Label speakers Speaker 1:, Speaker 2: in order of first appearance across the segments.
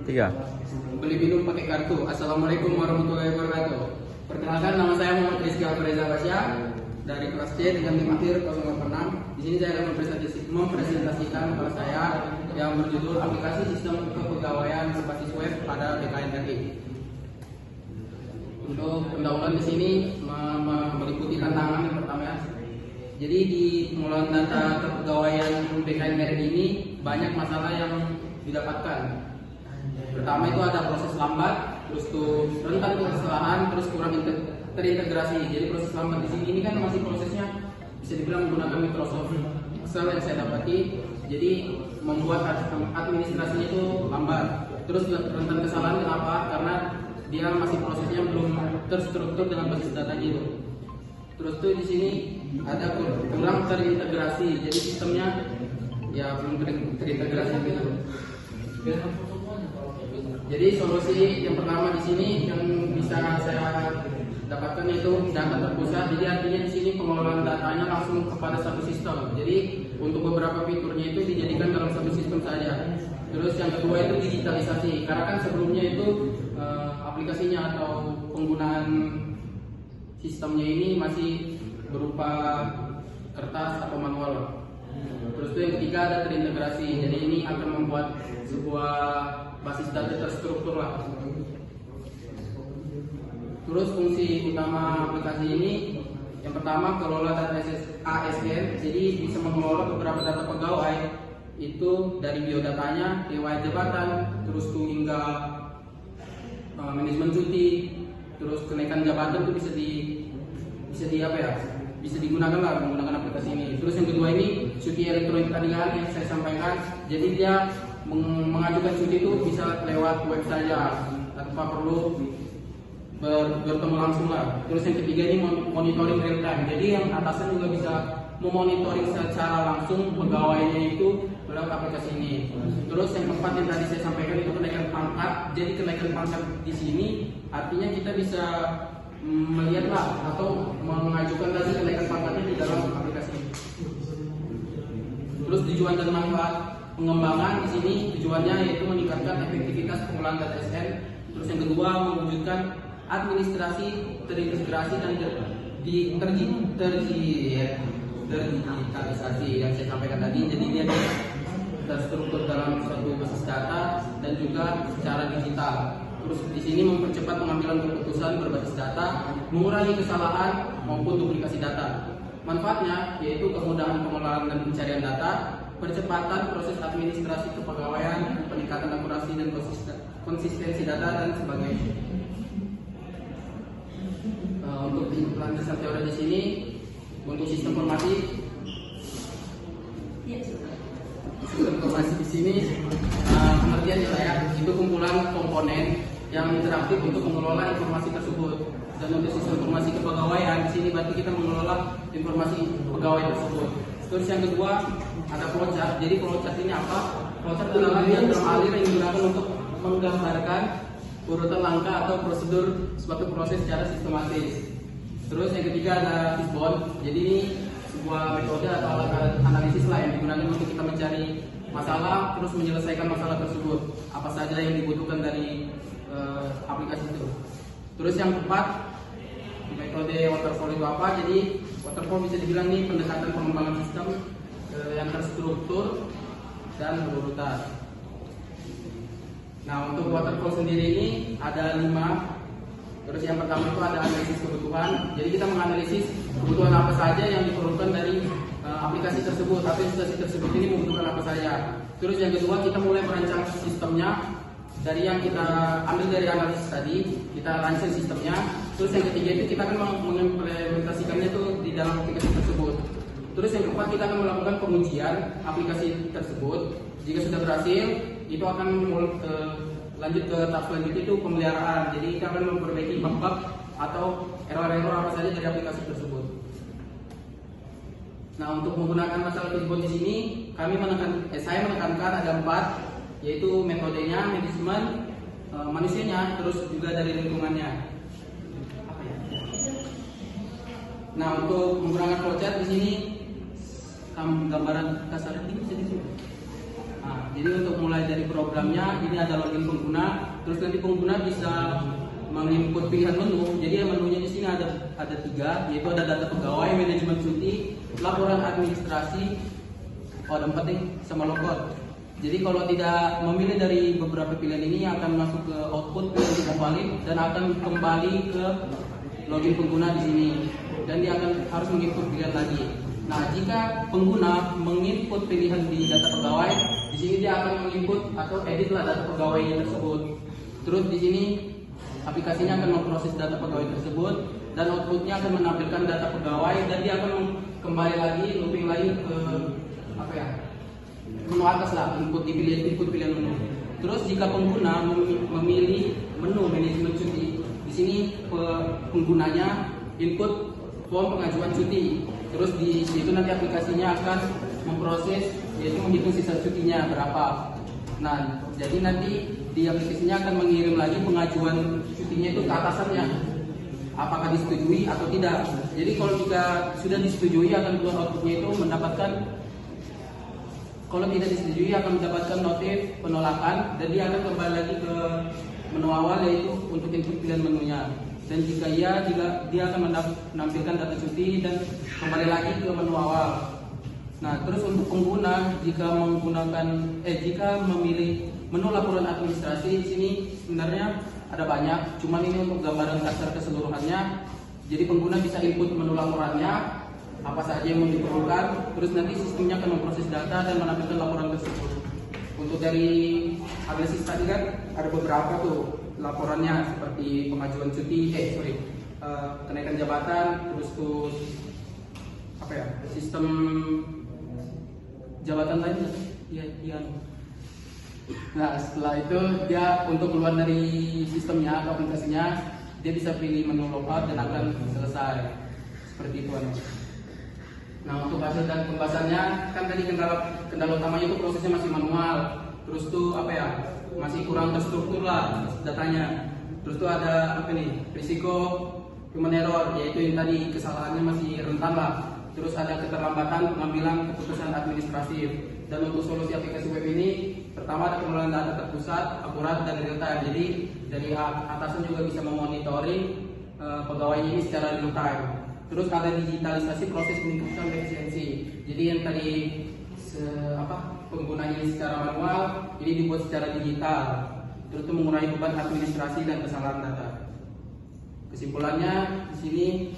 Speaker 1: 3.
Speaker 2: Beli minum pakai kartu. Assalamualaikum warahmatullahi wabarakatuh. Perkenalkan, nama saya Muhammad Rizky Alfareza Basya dari kelas C dengan tim akhir 086. Di sini saya akan mempresentasikan kelas saya yang berjudul aplikasi sistem kepegawaian berbasis web pada BKN RI. Untuk pendahuluan di sini meliputi tantangan yang pertama ya. Jadi di pengelolaan data kepegawaian BKN RI ini banyak masalah yang didapatkan. Pertama itu ada proses lambat, terus tuh rentan kesalahan, terus kurang terintegrasi. Jadi proses lambat di sini ini kan masih prosesnya bisa dibilang menggunakan Microsoft Excel yang saya dapati. Jadi membuat administrasinya itu lambat. Terus rentan kesalahan kenapa? Karena dia masih prosesnya belum terstruktur dengan basis datanya itu. Terus tuh di sini ada kurang terintegrasi. Jadi sistemnya ya belum terintegrasi gitu. Jadi solusi yang pertama di sini yang bisa saya dapatkan yaitu data terpusat. Jadi artinya di sini pengelolaan datanya langsung kepada satu sistem. Jadi untuk beberapa fiturnya itu dijadikan dalam satu sistem saja. Terus yang kedua itu digitalisasi. Karena kan sebelumnya itu aplikasinya atau penggunaan sistemnya ini masih berupa kertas atau manual. Terus itu yang ketiga ada terintegrasi. Jadi ini akan membuat sebuah basis data terstruktur lah. Terus fungsi utama aplikasi ini yang pertama kelola data ASN. Jadi bisa mengelola beberapa data pegawai itu dari biodatanya, riwayat jabatan, terus tuh hingga manajemen cuti, terus kenaikan jabatan itu bisa digunakan lah menggunakan aplikasi ini. Terus yang kedua ini cuti elektronik tadi kan yang saya sampaikan. Jadi dia mengajukan cuti itu bisa lewat web saja tanpa perlu bertemu langsung lah. Terus yang ketiga ini monitoring real time. Jadi yang atasan juga bisa memonitoring secara langsung pegawainya itu melalui aplikasi ini. Terus yang keempat yang tadi saya sampaikan itu kenaikan pangkat. Jadi kenaikan pangkat di sini artinya kita bisa melihatlah atau mengajukan tadi kenaikan pangkatnya di dalam aplikasi ini. Terus tujuan dan manfaat pengembangan di sini tujuannya yaitu meningkatkan efektivitas pengolahan data SN. Terus yang kedua mewujudkan administrasi terintegrasi dan terdigitalisasi yang saya sampaikan tadi. Jadi dia terstruktur dalam suatu basis data dan juga secara digital. Terus di sini mempercepat pengambilan keputusan berbasis data, mengurangi kesalahan maupun duplikasi data. Manfaatnya yaitu kemudahan pengelolaan dan pencarian data, percepatan proses administrasi kepegawaian, peningkatan akurasi dan konsistensi data dan sebagainya. Untuk landasan teori di sini untuk sistem informasi di sini pengertian saya itu kumpulan komponen yang interaktif untuk mengelola informasi tersebut. Dan untuk sistem informasi kepegawaian di sini berarti kita mengelola informasi pegawai tersebut. Terus yang kedua ada flowchart. Jadi flowchart ini apa? Flowchart adalah diagram alir yang digunakan untuk menggambarkan urutan langkah atau prosedur suatu proses secara sistematis. Terus yang ketiga ada fishbone. Jadi ini sebuah metode atau alat analisis lah yang digunakan untuk kita mencari masalah terus menyelesaikan masalah tersebut. Apa saja yang dibutuhkan dari aplikasi itu. Terus yang keempat metode waterfall itu apa? Jadi waterfall bisa dibilang nih pendekatan pengembangan sistem yang terstruktur dan berurutan. Nah untuk waterfall sendiri ini ada 5. Terus yang pertama itu ada analisis kebutuhan. Jadi kita menganalisis kebutuhan apa saja yang diperlukan dari aplikasi tersebut. Aplikasi tersebut ini membutuhkan apa saja. Terus yang kedua kita mulai merancang sistemnya. Dari yang kita ambil dari analisis tadi, kita rancang sistemnya. Terus yang ketiga itu kita akan mengimplementasikannya itu di dalam aplikasi tersebut. Terus yang keempat kita akan melakukan pengujian aplikasi tersebut. Jika sudah berhasil, itu akan lanjut ke tahap selanjutnya itu pemeliharaan. Jadi kita akan memperbaiki bug-bug atau error-error apa saja dari aplikasi tersebut. Nah untuk menggunakan masalah fishbone di sini, saya menekankan ada 4. Yaitu metodenya, manajemen, manusianya, terus juga dari lingkungannya. Nah untuk menggunakan flowchart di sini gambaran kasarnya ini bisa disini. Nah, jadi untuk mulai dari programnya, ini ada login pengguna, terus nanti pengguna bisa menginput pilihan menu. Jadi menunya di sini ada 3, yaitu ada data pegawai, manajemen cuti, laporan administrasi, ada 4 nih, sama logout. Jadi kalau tidak memilih dari beberapa pilihan ini akan masuk ke output pilihan tidak valid dan akan kembali ke login pengguna di sini dan dia akan harus menginput pilihan lagi. Nah, jika pengguna menginput pilihan di data pegawai, di sini dia akan menginput atau editlah data pegawai tersebut. Terus di sini aplikasinya akan memproses data pegawai tersebut dan outputnya akan menampilkan data pegawai dan dia akan kembali lagi looping lagi ke menu atas lah, input pilihan menu. Terus jika pengguna memilih menu manajemen cuti, di sini penggunanya input form pengajuan cuti. Terus di situ nanti aplikasinya akan memproses, yaitu menghitung sisa cutinya berapa. Nah, jadi nanti di aplikasinya akan mengirim lagi pengajuan cutinya itu ke atasannya, apakah disetujui atau tidak. Jadi kalau jika sudah disetujui akan keluar outputnya itu mendapatkan, kalau tidak disetujui akan mendapatkan notif penolakan dan dia akan kembali lagi ke menu awal, yaitu untuk input pilihan menunya. Dan jika iya, dia akan menampilkan data cuti dan kembali lagi ke menu awal. Nah, terus untuk pengguna jika memilih menu laporan administrasi, di sini sebenarnya ada banyak, cuman ini untuk gambaran kasar keseluruhannya. Jadi pengguna bisa input menu laporannya, apa saja yang mau diperlukan, terus nanti sistemnya akan memproses data dan menampilkan laporan tersebut. Untuk dari analisis tadi kan ada beberapa tuh laporannya, seperti pengajuan cuti, kenaikan jabatan, terus sistem jabatan lainnya. Iya. Nah, setelah itu dia untuk keluar dari sistemnya atau aplikasinya, dia bisa pilih menu logout dan akan selesai. Seperti itu. Nah, untuk hasil dan pembahasannya kan tadi kendala utamanya itu prosesnya masih manual. Terus tuh masih kurang terstruktur lah datanya. Terus tuh ada risiko human error, yaitu yang tadi kesalahannya masih rentan lah. Terus ada keterlambatan pengambilan keputusan administratif. Dan untuk solusi aplikasi web ini, pertama ada pengelolaan data terpusat, akurat dan real time. Jadi dari atasan juga bisa memonitoring pegawai ini secara real time. Terus ada digitalisasi proses peningkatan efisiensi. Jadi yang tadi penggunanya secara manual, ini dibuat secara digital. Terus itu mengurangi beban administrasi dan kesalahan data. Kesimpulannya di sini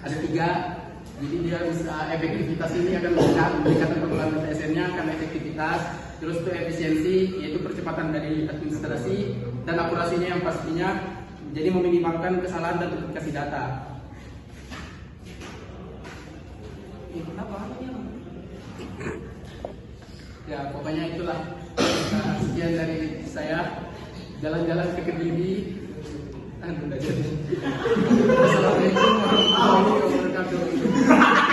Speaker 2: ada 3. Jadi dia bisa efektivitas ini akan meningkatkan penggunaan TSN-nya akan efektivitas. Terus itu efisiensi, yaitu percepatan dari administrasi, dan akurasinya yang pastinya, jadi meminimalkan kesalahan dan duplikasi data. Ya, pokoknya itulah. Nah, sekian dari saya. Jalan-jalan ke Kediri. Assalamualaikum warahmatullahi wabarakatuh.